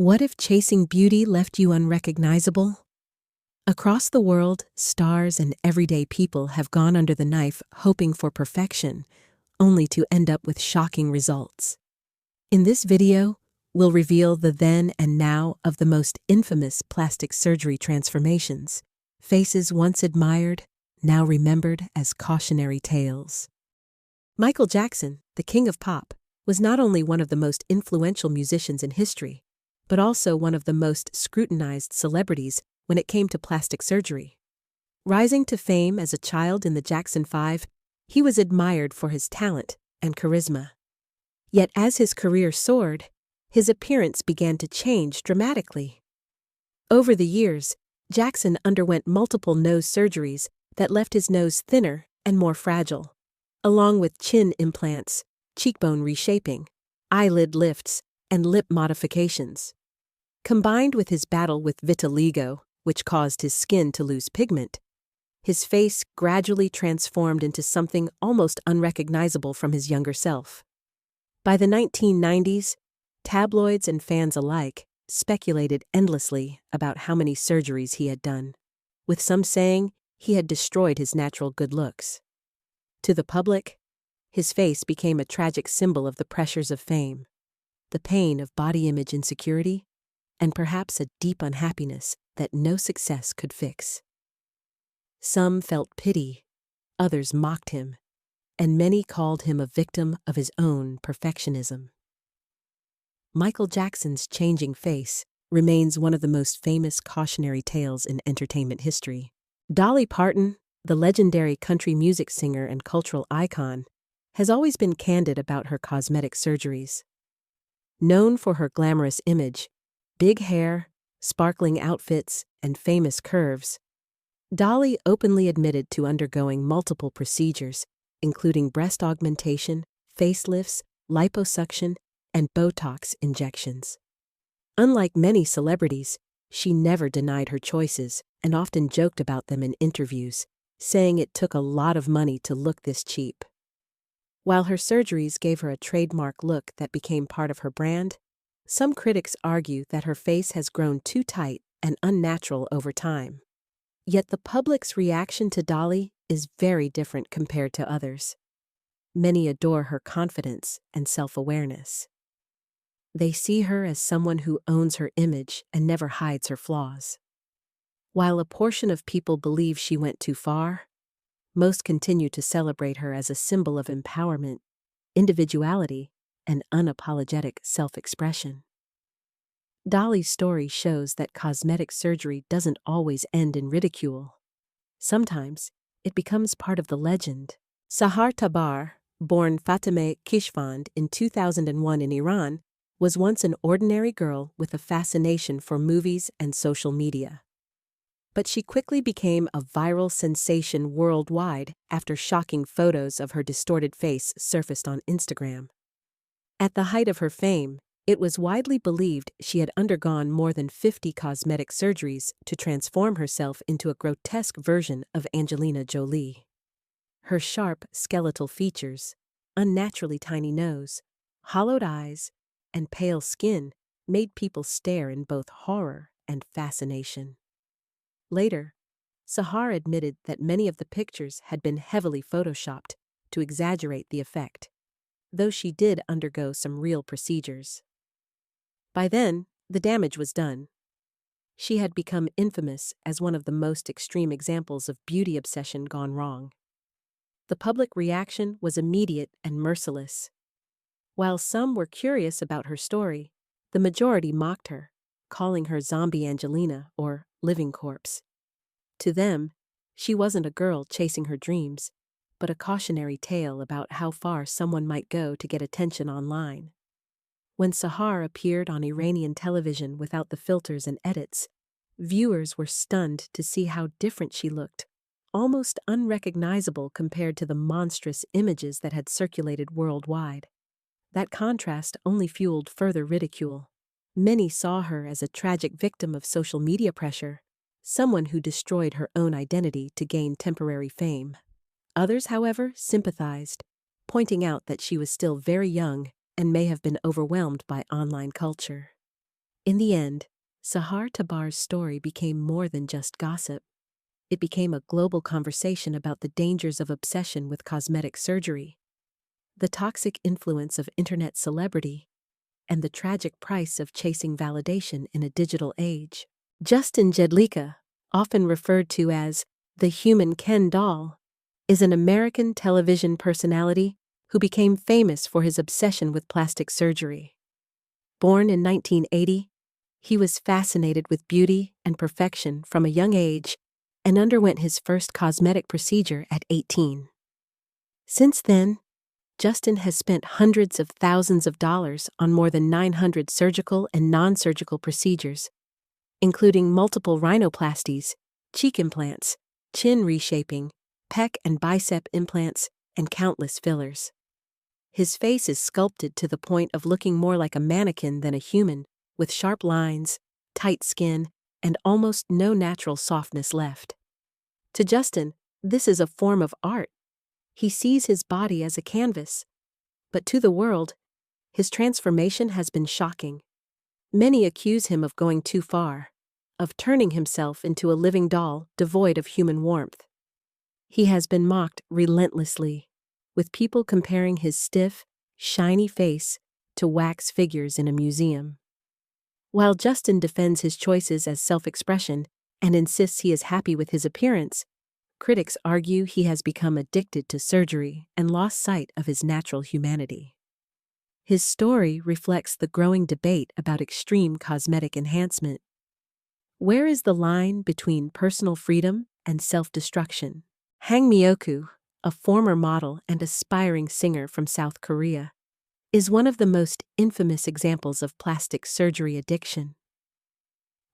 What if chasing beauty left you unrecognizable? Across the world, stars and everyday people have gone under the knife hoping for perfection, only to end up with shocking results. In this video, we'll reveal the then and now of the most infamous plastic surgery transformations, faces once admired, now remembered as cautionary tales. Michael Jackson, the king of pop, was not only one of the most influential musicians in history, but also one of the most scrutinized celebrities when it came to plastic surgery. Rising to fame as a child in the Jackson 5, he was admired for his talent and charisma. Yet as his career soared, his appearance began to change dramatically. Over the years, Jackson underwent multiple nose surgeries that left his nose thinner and more fragile, along with chin implants, cheekbone reshaping, eyelid lifts, and lip modifications. Combined with his battle with vitiligo, which caused his skin to lose pigment, his face gradually transformed into something almost unrecognizable from his younger self. By the 1990s, tabloids and fans alike speculated endlessly about how many surgeries he had done, with some saying he had destroyed his natural good looks. To the public, his face became a tragic symbol of the pressures of fame, the pain of body image insecurity, and perhaps a deep unhappiness that no success could fix. Some felt pity, others mocked him, and many called him a victim of his own perfectionism. Michael Jackson's changing face remains one of the most famous cautionary tales in entertainment history. Dolly Parton, the legendary country music singer and cultural icon, has always been candid about her cosmetic surgeries. Known for her glamorous image, big hair, sparkling outfits, and famous curves, Dolly openly admitted to undergoing multiple procedures, including breast augmentation, facelifts, liposuction, and Botox injections. Unlike many celebrities, she never denied her choices and often joked about them in interviews, saying it took a lot of money to look this cheap. While her surgeries gave her a trademark look that became part of her brand, some critics argue that her face has grown too tight and unnatural over time. Yet the public's reaction to Dolly is very different compared to others. Many adore her confidence and self-awareness. They see her as someone who owns her image and never hides her flaws. While a portion of people believe she went too far, most continue to celebrate her as a symbol of empowerment, individuality, and unapologetic self-expression. Dolly's story shows that cosmetic surgery doesn't always end in ridicule. Sometimes, it becomes part of the legend. Sahar Tabar, born Fatemeh Kishvand in 2001 in Iran, was once an ordinary girl with a fascination for movies and social media. But she quickly became a viral sensation worldwide after shocking photos of her distorted face surfaced on Instagram. At the height of her fame, it was widely believed she had undergone more than 50 cosmetic surgeries to transform herself into a grotesque version of Angelina Jolie. Her sharp, skeletal features, unnaturally tiny nose, hollowed eyes, and pale skin made people stare in both horror and fascination. Later, Sahar admitted that many of the pictures had been heavily photoshopped to exaggerate the effect, though she did undergo some real procedures. By then, the damage was done. She had become infamous as one of the most extreme examples of beauty obsession gone wrong. The public reaction was immediate and merciless. While some were curious about her story, the majority mocked her, calling her Zombie Angelina or Living Corpse. To them, she wasn't a girl chasing her dreams, but a cautionary tale about how far someone might go to get attention online. When Sahar appeared on Iranian television without the filters and edits, viewers were stunned to see how different she looked, almost unrecognizable compared to the monstrous images that had circulated worldwide. That contrast only fueled further ridicule. Many saw her as a tragic victim of social media pressure, someone who destroyed her own identity to gain temporary fame. Others, however, sympathized, pointing out that she was still very young and may have been overwhelmed by online culture. In the end, Sahar Tabar's story became more than just gossip. It became a global conversation about the dangers of obsession with cosmetic surgery, the toxic influence of internet celebrity, and the tragic price of chasing validation in a digital age. Justin Jedlicka, often referred to as the human Ken doll, is an American television personality who became famous for his obsession with plastic surgery. Born in 1980, he was fascinated with beauty and perfection from a young age and underwent his first cosmetic procedure at 18. Since then, Justin has spent hundreds of thousands of dollars on more than 900 surgical and non-surgical procedures, including multiple rhinoplasties, cheek implants, chin reshaping, pec and bicep implants, and countless fillers. His face is sculpted to the point of looking more like a mannequin than a human, with sharp lines, tight skin, and almost no natural softness left. To Justin, this is a form of art. He sees his body as a canvas. But to the world, his transformation has been shocking. Many accuse him of going too far, of turning himself into a living doll devoid of human warmth. He has been mocked relentlessly, with people comparing his stiff, shiny face to wax figures in a museum. While Justin defends his choices as self-expression and insists he is happy with his appearance, critics argue he has become addicted to surgery and lost sight of his natural humanity. His story reflects the growing debate about extreme cosmetic enhancement. Where is the line between personal freedom and self-destruction? Hang Myoku, a former model and aspiring singer from South Korea, is one of the most infamous examples of plastic surgery addiction.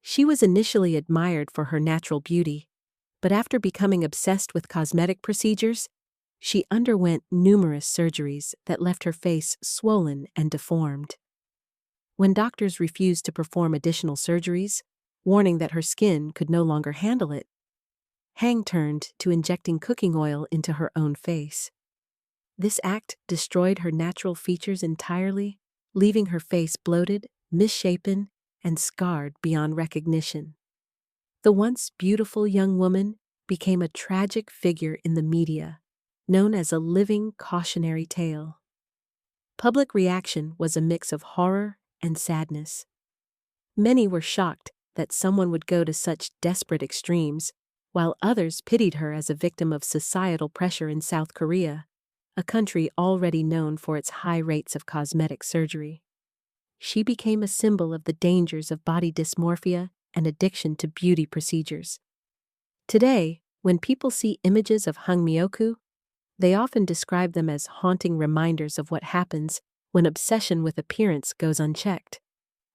She was initially admired for her natural beauty, but after becoming obsessed with cosmetic procedures, she underwent numerous surgeries that left her face swollen and deformed. When doctors refused to perform additional surgeries, warning that her skin could no longer handle it, Hang turned to injecting cooking oil into her own face. This act destroyed her natural features entirely, leaving her face bloated, misshapen, and scarred beyond recognition. The once beautiful young woman became a tragic figure in the media, known as a living cautionary tale. Public reaction was a mix of horror and sadness. Many were shocked that someone would go to such desperate extremes, while others pitied her as a victim of societal pressure in South Korea, a country already known for its high rates of cosmetic surgery. She became a symbol of the dangers of body dysmorphia and addiction to beauty procedures. Today, when people see images of Hang Myoku, they often describe them as haunting reminders of what happens when obsession with appearance goes unchecked,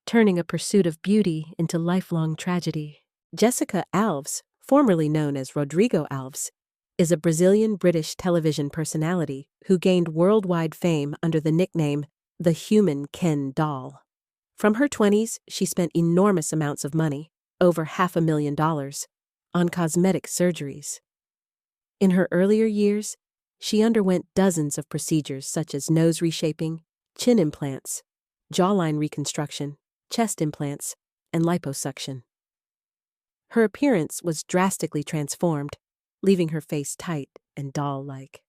turning a pursuit of beauty into lifelong tragedy. Jessica Alves, formerly known as Rodrigo Alves, is a Brazilian-British television personality who gained worldwide fame under the nickname the Human Ken Doll. From her 20s, she spent enormous amounts of money, over $500,000, on cosmetic surgeries. In her earlier years, she underwent dozens of procedures such as nose reshaping, chin implants, jawline reconstruction, chest implants, and liposuction. Her appearance was drastically transformed, leaving her face tight and doll-like.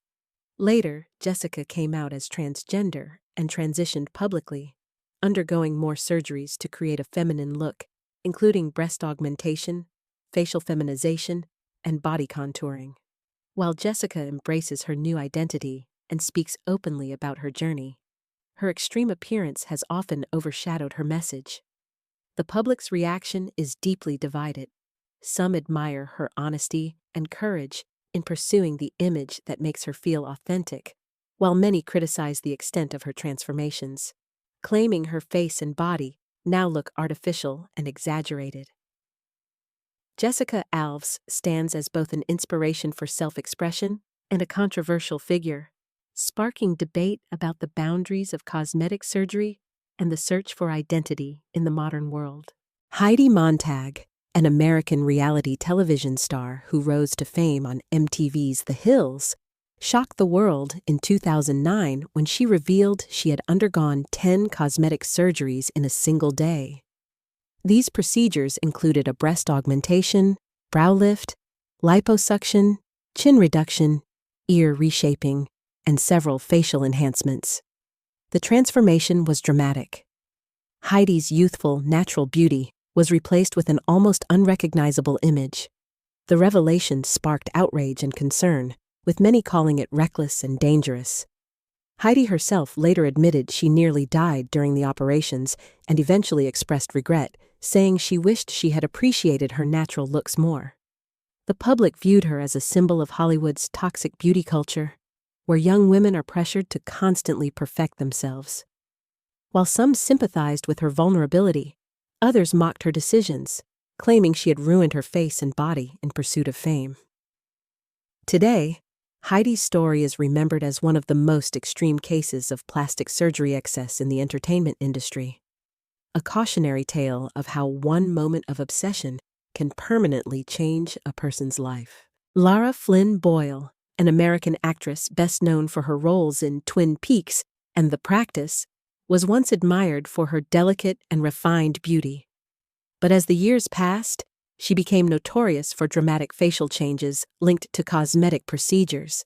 Later, Jessica came out as transgender and transitioned publicly, undergoing more surgeries to create a feminine look, including breast augmentation, facial feminization, and body contouring. While Jessica embraces her new identity and speaks openly about her journey, her extreme appearance has often overshadowed her message. The public's reaction is deeply divided. Some admire her honesty and courage in pursuing the image that makes her feel authentic, while many criticize the extent of her transformations, claiming her face and body now look artificial and exaggerated. Jessica Alves stands as both an inspiration for self-expression and a controversial figure, sparking debate about the boundaries of cosmetic surgery and the search for identity in the modern world. Heidi Montag, an American reality television star who rose to fame on MTV's The Hills, shocked the world in 2009 when she revealed she had undergone 10 cosmetic surgeries in a single day. These procedures included a breast augmentation, brow lift, liposuction, chin reduction, ear reshaping, and several facial enhancements. The transformation was dramatic. Heidi's youthful, natural beauty was replaced with an almost unrecognizable image. The revelation sparked outrage and concern, with many calling it reckless and dangerous. Heidi herself later admitted she nearly died during the operations and eventually expressed regret, saying she wished she had appreciated her natural looks more. The public viewed her as a symbol of Hollywood's toxic beauty culture, where young women are pressured to constantly perfect themselves. While some sympathized with her vulnerability, others mocked her decisions, claiming she had ruined her face and body in pursuit of fame. Today, Heidi's story is remembered as one of the most extreme cases of plastic surgery excess in the entertainment industry. A cautionary tale of how one moment of obsession can permanently change a person's life. Lara Flynn Boyle, an American actress best known for her roles in Twin Peaks and The Practice, was once admired for her delicate and refined beauty. But as the years passed, she became notorious for dramatic facial changes linked to cosmetic procedures.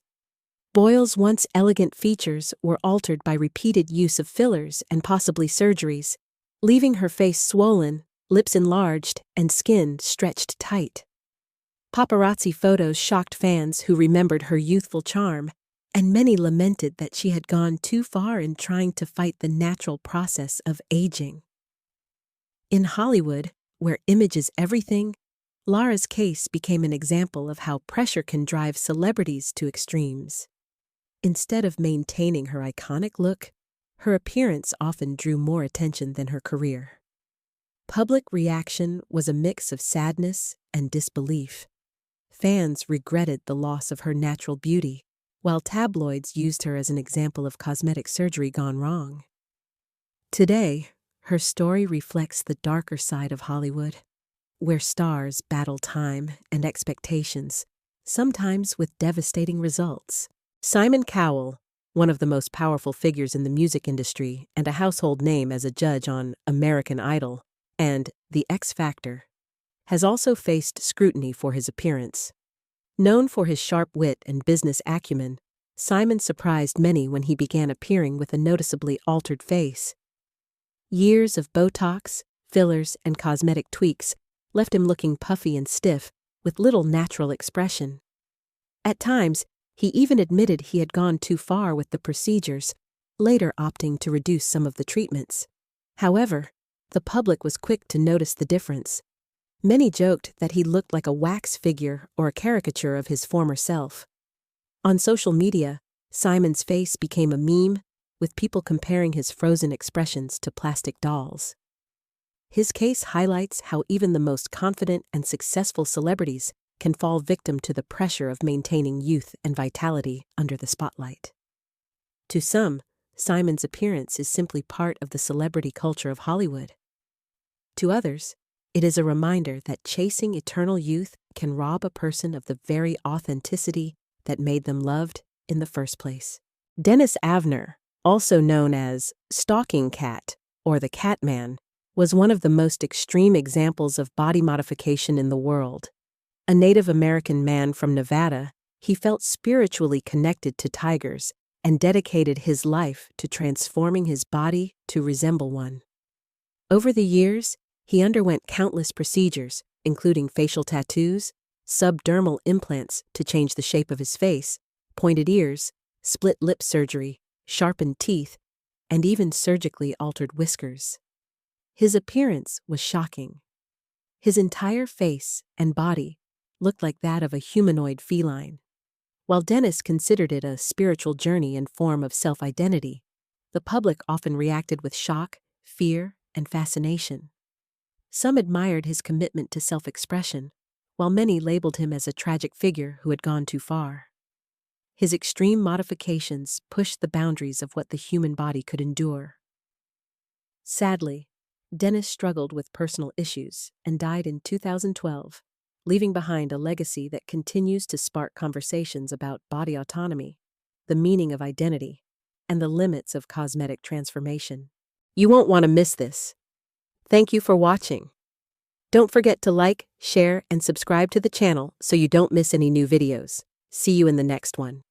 Boyle's once elegant features were altered by repeated use of fillers and possibly surgeries, leaving her face swollen, lips enlarged, and skin stretched tight. Paparazzi photos shocked fans who remembered her youthful charm, and many lamented that she had gone too far in trying to fight the natural process of aging. In Hollywood, where image is everything, Lara's case became an example of how pressure can drive celebrities to extremes. Instead of maintaining her iconic look, her appearance often drew more attention than her career. Public reaction was a mix of sadness and disbelief. Fans regretted the loss of her natural beauty, while tabloids used her as an example of cosmetic surgery gone wrong. Today, her story reflects the darker side of Hollywood, where stars battle time and expectations, sometimes with devastating results. Simon Cowell, one of the most powerful figures in the music industry and a household name as a judge on American Idol and The X Factor, has also faced scrutiny for his appearance. Known for his sharp wit and business acumen, Simon surprised many when he began appearing with a noticeably altered face. Years of Botox, fillers, and cosmetic tweaks left him looking puffy and stiff, with little natural expression. At times, he even admitted he had gone too far with the procedures, later opting to reduce some of the treatments. However, the public was quick to notice the difference. Many joked that he looked like a wax figure or a caricature of his former self. On social media, Simon's face became a meme, with people comparing his frozen expressions to plastic dolls. His case highlights how even the most confident and successful celebrities can fall victim to the pressure of maintaining youth and vitality under the spotlight. To some, Simon's appearance is simply part of the celebrity culture of Hollywood. To others, it is a reminder that chasing eternal youth can rob a person of the very authenticity that made them loved in the first place. Dennis Avner, also known as Stalking Cat or the Catman, was one of the most extreme examples of body modification in the world. A Native American man from Nevada, he felt spiritually connected to tigers and dedicated his life to transforming his body to resemble one. Over the years, he underwent countless procedures, including facial tattoos, subdermal implants to change the shape of his face, pointed ears, split lip surgery, sharpened teeth, and even surgically altered whiskers. His appearance was shocking. His entire face and body looked like that of a humanoid feline. While Dennis considered it a spiritual journey and form of self-identity, the public often reacted with shock, fear, and fascination. Some admired his commitment to self-expression, while many labeled him as a tragic figure who had gone too far. His extreme modifications pushed the boundaries of what the human body could endure. Sadly, Dennis struggled with personal issues and died in 2012, leaving behind a legacy that continues to spark conversations about body autonomy, the meaning of identity, and the limits of cosmetic transformation. You won't want to miss this. Thank you for watching. Don't forget to like, share, and subscribe to the channel so you don't miss any new videos. See you in the next one.